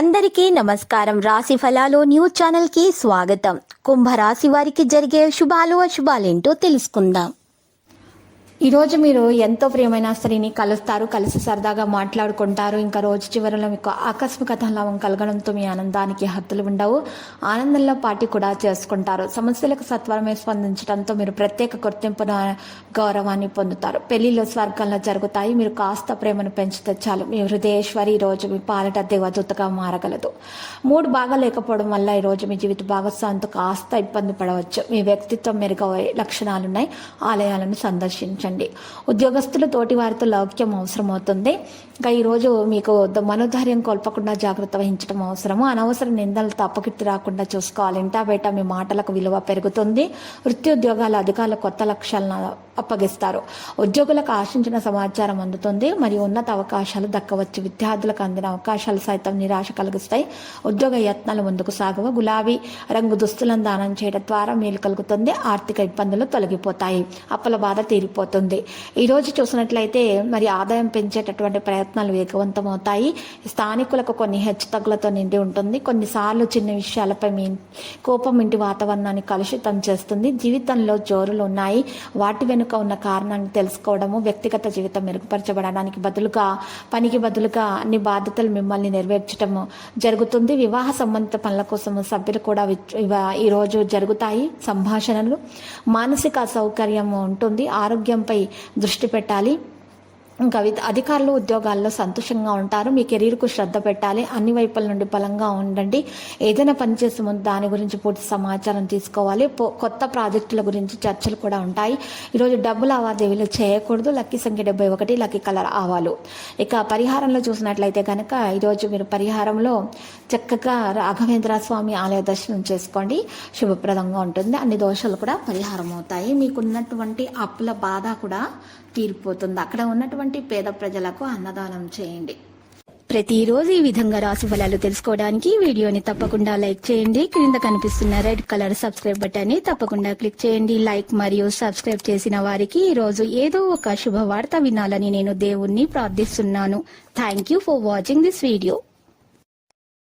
అందరికీ నమస్కారం. రాశి ఫలాలు న్యూస్ ఛానల్ కి స్వాగతం. కుంభరాశి వారికి జరిగే శుభాలు అశుభాలేంటో తెలుసుకుందాం. ఈరోజు మీరు ఎంతో ప్రియమైన స్త్రీని కలుస్తారు, కలిసి సరదాగా మాట్లాడుకుంటారు. ఇంకా రోజు చివరిలో మీకు ఆకస్మిక లాభం కలగడంతో మీ ఆనందానికి హద్దులు ఉండవు. ఆనందంలో పార్టీ కూడా చేసుకుంటారు. సమస్యలకు సత్వరమే స్పందించడంతో మీరు ప్రత్యేక గుర్తింపును గౌరవాన్ని పొందుతారు. పెళ్లిలో స్వర్గంలో జరుగుతాయి. మీరు కాస్త ప్రేమను పెంచితే చాలు మీ హృదయేశ్వరి ఈరోజు మీ పాలిట దేవదూతగా మారగలదు. మూడు బాగా లేకపోవడం వల్ల ఈరోజు మీ జీవిత భాగస్వామితో కాస్త ఇబ్బంది పడవచ్చు. మీ వ్యక్తిత్వం మెరుగయ్యే లక్షణాలున్నాయి. ఆలయాలను సందర్శించండి. ఉద్యోగస్తులు తోటి వారితో లౌక్యం అవసరమవుతుంది. ఇంకా ఈరోజు మీకు మనోధైర్యం కోల్పకుండా జాగ్రత్త వహించడం అవసరము. అనవసర నిందలు తప్పకిట్టి రాకుండా చూసుకోవాలి. ఇంటా బయట మీ మాటలకు విలువ పెరుగుతుంది. వృత్తి ఉద్యోగాల అధికారులు కొత్త లక్ష్యాలను అప్పగిస్తారు. ఉద్యోగులకు ఆశించిన సమాచారం అందుతుంది మరియు ఉన్నత అవకాశాలు దక్కవచ్చు. విద్యార్థులకు అందిన అవకాశాలు సైతం నిరాశ కలిగిస్తాయి. ఉద్యోగ యత్నాలు ముందుకు సాగవు. గులాబీ రంగు దుస్తులను దానం చేయడం ద్వారా మేలు కలుగుతుంది. ఆర్థిక ఇబ్బందులు తొలగిపోతాయి. అప్పుల బాధ తీరిపోతుంది. ఈరోజు చూసినట్లయితే మరి ఆదాయం పెంచేటటువంటి ప్రయత్నాలు వేగవంతమవుతాయి. స్థానికులకు కొన్ని హెచ్చుతగ్గులతో నిండి ఉంటుంది. కొన్నిసార్లు చిన్న విషయాలపై మీ కోపం ఇంటి వాతావరణాన్ని కలుషితం చేస్తుంది. జీవితంలో జోరులు ఉన్నాయి. వాటి వెనుక ఉన్న కారణాన్ని తెలుసుకోవడము, వ్యక్తిగత జీవితం మెరుగుపరచబడడానికి పనికి బదులుగా అన్ని బాధ్యతలు మిమ్మల్ని నెరవేర్చడము జరుగుతుంది. వివాహ సంబంధిత పనుల కోసం సభ్యులు కూడా ఈరోజు జరుగుతాయి. సంభాషణలు, మానసిక అసౌకర్యం ఉంటుంది. ఆరోగ్యంపై దృష్టి పెట్టాలి. ఇంకా అధికారులు ఉద్యోగాల్లో సంతోషంగా ఉంటారు. మీ కెరీర్కు శ్రద్ధ పెట్టాలి. అన్ని వైపుల నుండి బలంగా ఉండండి. ఏదైనా పని చేసే ముందు దాని గురించి పూర్తి సమాచారం తీసుకోవాలి. కొత్త ప్రాజెక్టుల గురించి చర్చలు కూడా ఉంటాయి. ఈరోజు డబ్బు లావాదేవీలు చేయకూడదు. లక్కీ సంఖ్య 71, లక్కీ కలర్ ఆవాలు. ఇక పరిహారంలో చూసినట్లయితే కనుక ఈరోజు మీరు పరిహారంలో చక్కగా రాఘవేంద్ర స్వామి ఆలయ దర్శనం చేసుకోండి. శుభప్రదంగా ఉంటుంది. అన్ని దోషాలు కూడా పరిహారం అవుతాయి. మీకున్నటువంటి అప్పుల బాధ కూడా తీరిపోతుంది. అక్కడ ఉన్నటువంటి పేద ప్రజలకు అన్నదానం చేయండి. ప్రతిరోజు ఈ విధంగా రాశి ఫలాలు తెలుసుకోవడానికి వీడియోని తప్పకుండా లైక్ చేయండి. క్రింద కనిపిస్తున్న రెడ్ కలర్ సబ్స్క్రైబ్ బటన్ ని తప్పకుండా క్లిక్ చేయండి. లైక్ మరియు సబ్స్క్రైబ్ చేసిన వారికి ఈ రోజు ఏదో ఒక శుభవార్త వినాలని నేను దేవుణ్ణి ప్రార్థిస్తున్నాను. Thank you for watching this video.